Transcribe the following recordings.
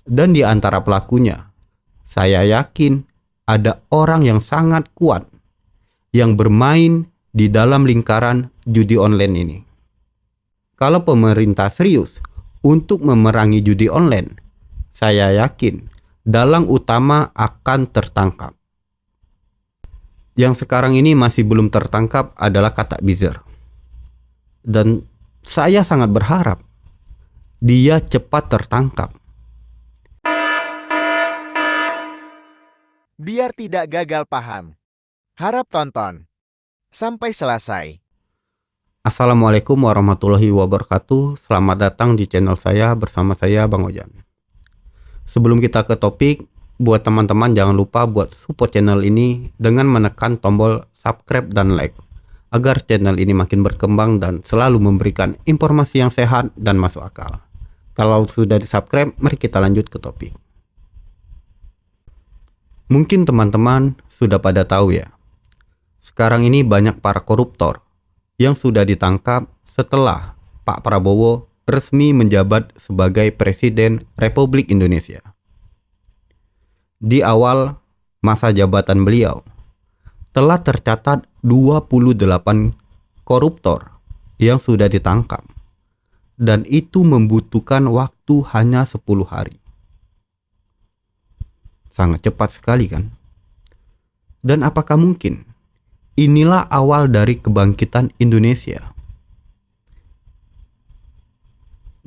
Dan di antara pelakunya, saya yakin ada orang yang sangat kuat yang bermain di dalam lingkaran judi online ini. Kalau pemerintah serius untuk memerangi judi online, saya yakin dalang utama akan tertangkap. Yang sekarang ini masih belum tertangkap adalah Katabizer. Dan saya sangat berharap dia cepat tertangkap. Biar tidak gagal paham, harap tonton sampai selesai. Assalamualaikum warahmatullahi wabarakatuh. Selamat datang di channel saya bersama saya Bang Ojan. Sebelum kita ke topik, buat teman-teman jangan lupa buat support channel ini dengan menekan tombol subscribe dan like agar channel ini makin berkembang dan selalu memberikan informasi yang sehat dan masuk akal. Kalau sudah di subscribe, mari kita lanjut ke topik. Mungkin teman-teman sudah pada tahu ya, sekarang ini banyak para koruptor yang sudah ditangkap setelah Pak Prabowo resmi menjabat sebagai Presiden Republik Indonesia. Di awal masa jabatan beliau, telah tercatat 28 koruptor yang sudah ditangkap, dan itu membutuhkan waktu hanya 10 hari. Sangat cepat sekali kan? Dan apakah mungkin inilah awal dari kebangkitan Indonesia?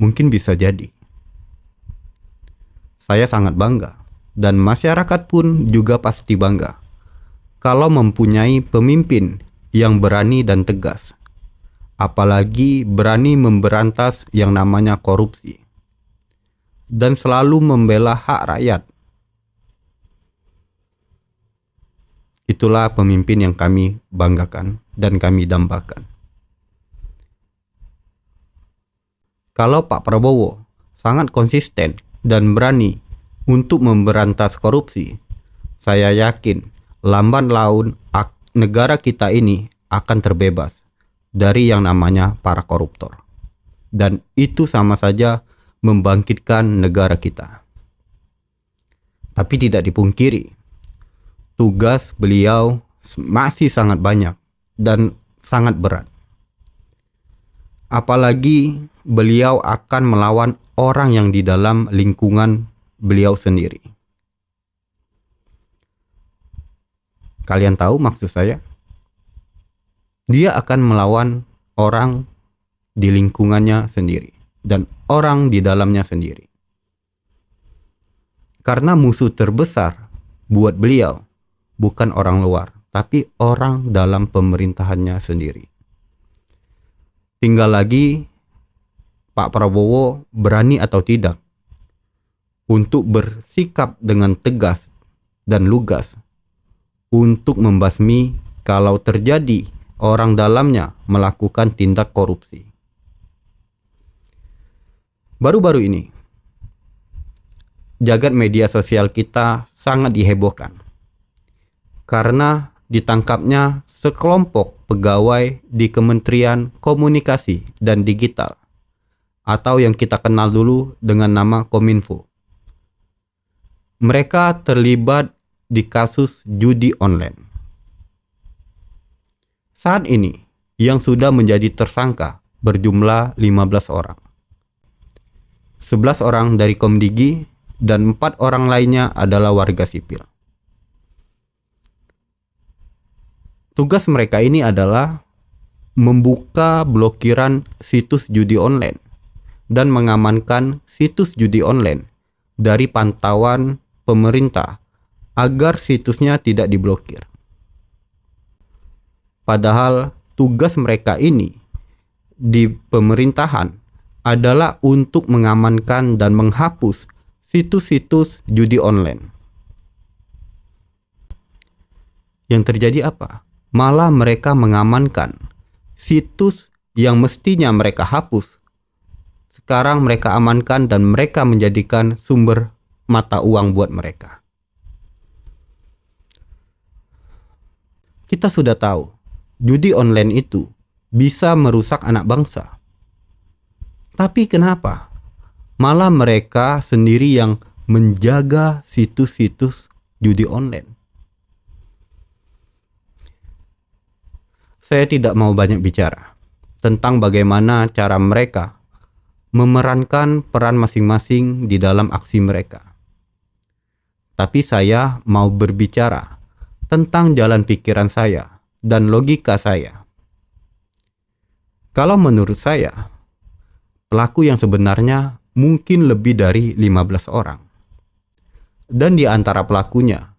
Mungkin bisa jadi. Saya sangat bangga, dan masyarakat pun juga pasti bangga kalau mempunyai pemimpin yang berani dan tegas, apalagi berani memberantas yang namanya korupsi, dan selalu membela hak rakyat. Itulah pemimpin yang kami banggakan dan kami dambakan. Kalau Pak Prabowo sangat konsisten dan berani untuk memberantas korupsi, saya yakin lambat laun negara kita ini akan terbebas dari yang namanya para koruptor. Dan itu sama saja membangkitkan negara kita. Tapi tidak dipungkiri, tugas beliau masih sangat banyak dan sangat berat. Apalagi beliau akan melawan orang yang di dalam lingkungan beliau sendiri. Kalian tahu maksud saya? Dia akan melawan orang di lingkungannya sendiri dan orang di dalamnya sendiri. Karena musuh terbesar buat beliau bukan orang luar, tapi orang dalam pemerintahannya sendiri. Tinggal lagi Pak Prabowo berani atau tidak untuk bersikap dengan tegas dan lugas untuk membasmi kalau terjadi orang dalamnya melakukan tindak korupsi. Baru-baru ini, jagat media sosial kita sangat dihebohkan karena ditangkapnya sekelompok pegawai di Kementerian Komunikasi dan Digital atau yang kita kenal dulu dengan nama Kominfo. Mereka terlibat di kasus judi online. Saat ini yang sudah menjadi tersangka berjumlah 15 orang. 11 orang dari Komdigi dan 4 orang lainnya adalah warga sipil. Tugas mereka ini adalah membuka blokiran situs judi online dan mengamankan situs judi online dari pantauan pemerintah agar situsnya tidak diblokir. Padahal tugas mereka ini di pemerintahan adalah untuk mengamankan dan menghapus situs-situs judi online. Yang terjadi apa? Malah mereka mengamankan situs yang mestinya mereka hapus. Sekarang mereka amankan dan mereka menjadikan sumber mata uang buat mereka. Kita sudah tahu, judi online itu bisa merusak anak bangsa. Tapi kenapa malah mereka sendiri yang menjaga situs-situs judi online. Saya tidak mau banyak bicara tentang bagaimana cara mereka memerankan peran masing-masing di dalam aksi mereka. Tapi saya mau berbicara tentang jalan pikiran saya dan logika saya. Kalau menurut saya, pelaku yang sebenarnya mungkin lebih dari 15 orang. Dan di antara pelakunya,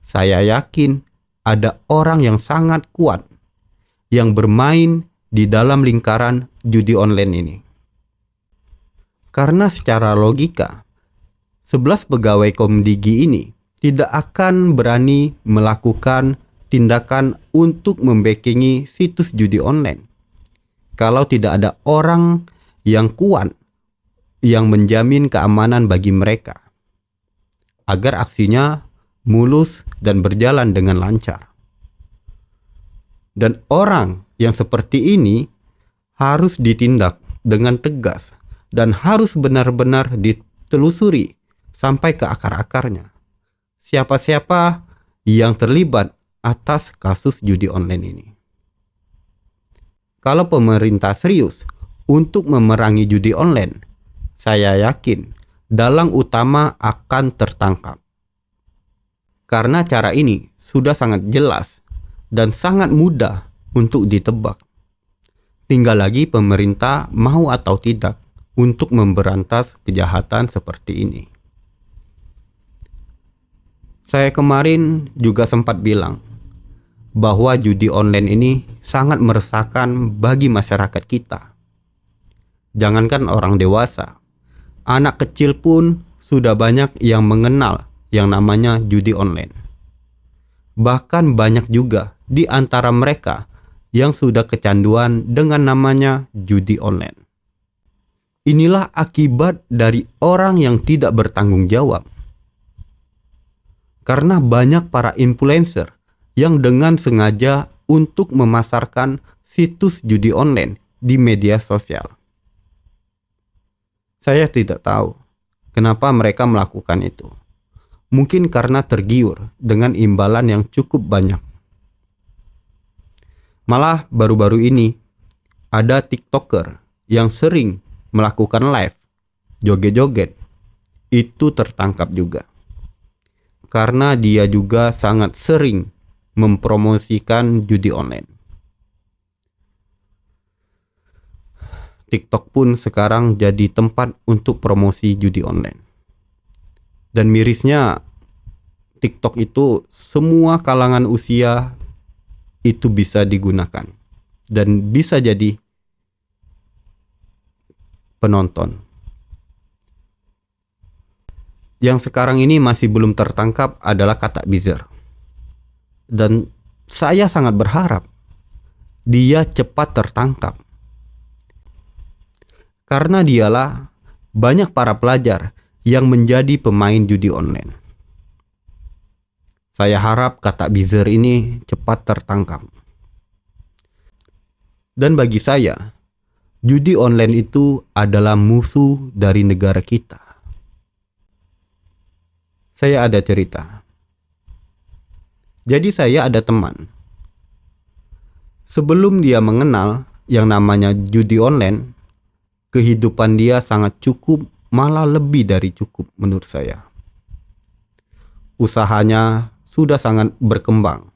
saya yakin ada orang yang sangat kuat yang bermain di dalam lingkaran judi online ini. Karena secara logika, 11 pegawai Komdigi ini tidak akan berani melakukan tindakan untuk membackingi situs judi online kalau tidak ada orang yang kuat yang menjamin keamanan bagi mereka agar aksinya mulus dan berjalan dengan lancar. Dan orang yang seperti ini harus ditindak dengan tegas dan harus benar-benar ditelusuri sampai ke akar-akarnya. Siapa-siapa yang terlibat atas kasus judi online ini. Kalau pemerintah serius untuk memerangi judi online, saya yakin dalang utama akan tertangkap. Karena cara ini sudah sangat jelas dan sangat mudah untuk ditebak. Tinggal lagi pemerintah mau atau tidak untuk memberantas kejahatan seperti ini. Saya kemarin juga sempat bilang bahwa judi online ini sangat meresahkan bagi masyarakat kita. Jangankan orang dewasa, anak kecil pun sudah banyak yang mengenal yang namanya judi online. Bahkan banyak juga di antara mereka yang sudah kecanduan dengan namanya judi online. Inilah akibat dari orang yang tidak bertanggung jawab. Karena banyak para influencer yang dengan sengaja untuk memasarkan situs judi online di media sosial. Saya tidak tahu kenapa mereka melakukan itu. Mungkin karena tergiur dengan imbalan yang cukup banyak. Malah baru-baru ini ada TikToker yang sering melakukan live joget-joget. Itu tertangkap juga. Karena dia juga sangat sering mempromosikan judi online. TikTok pun sekarang jadi tempat untuk promosi judi online. Dan mirisnya, TikTok itu semua kalangan usia itu bisa digunakan dan bisa jadi penonton. Yang sekarang ini masih belum tertangkap adalah Kata Bizer. Dan saya sangat berharap dia cepat tertangkap. Karena dialah banyak para pelajar yang menjadi pemain judi online. Saya harap Kata Bizer ini cepat tertangkap. Dan bagi saya, judi online itu adalah musuh dari negara kita. Saya ada cerita. Jadi saya ada teman. Sebelum dia mengenal yang namanya judi online, kehidupan dia sangat cukup, malah lebih dari cukup menurut saya. Usahanya sudah sangat berkembang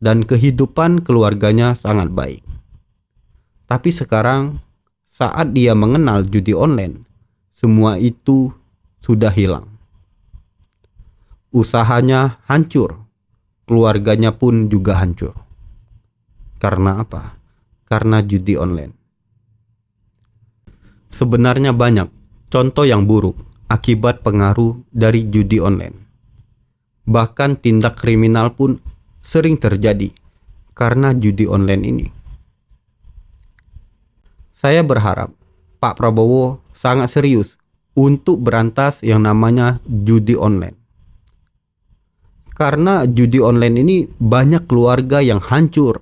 dan kehidupan keluarganya sangat baik. Tapi sekarang saat dia mengenal judi online, semua itu sudah hilang. Usahanya hancur, keluarganya pun juga hancur. Karena apa? Karena judi online. Sebenarnya banyak contoh yang buruk akibat pengaruh dari judi online. Bahkan tindak kriminal pun sering terjadi karena judi online ini. Saya berharap Pak Prabowo sangat serius untuk berantas yang namanya judi online. Karena judi online ini banyak keluarga yang hancur.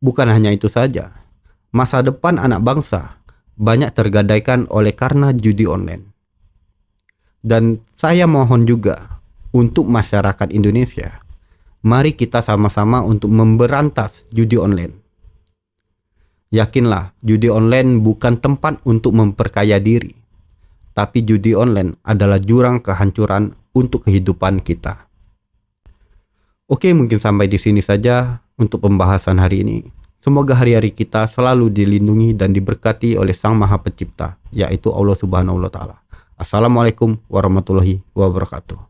Bukan hanya itu saja, masa depan anak bangsa banyak tergadaikan oleh karena judi online. Dan saya mohon juga untuk masyarakat Indonesia, mari kita sama-sama untuk memberantas judi online. Yakinlah, judi online bukan tempat untuk memperkaya diri, tapi judi online adalah jurang kehancuran untuk kehidupan kita. Oke, mungkin sampai di sini saja untuk pembahasan hari ini. Semoga hari-hari kita selalu dilindungi dan diberkati oleh Sang Maha Pencipta, yaitu Allah Subhanahu wa Ta'ala. Assalamualaikum warahmatullahi wabarakatuh.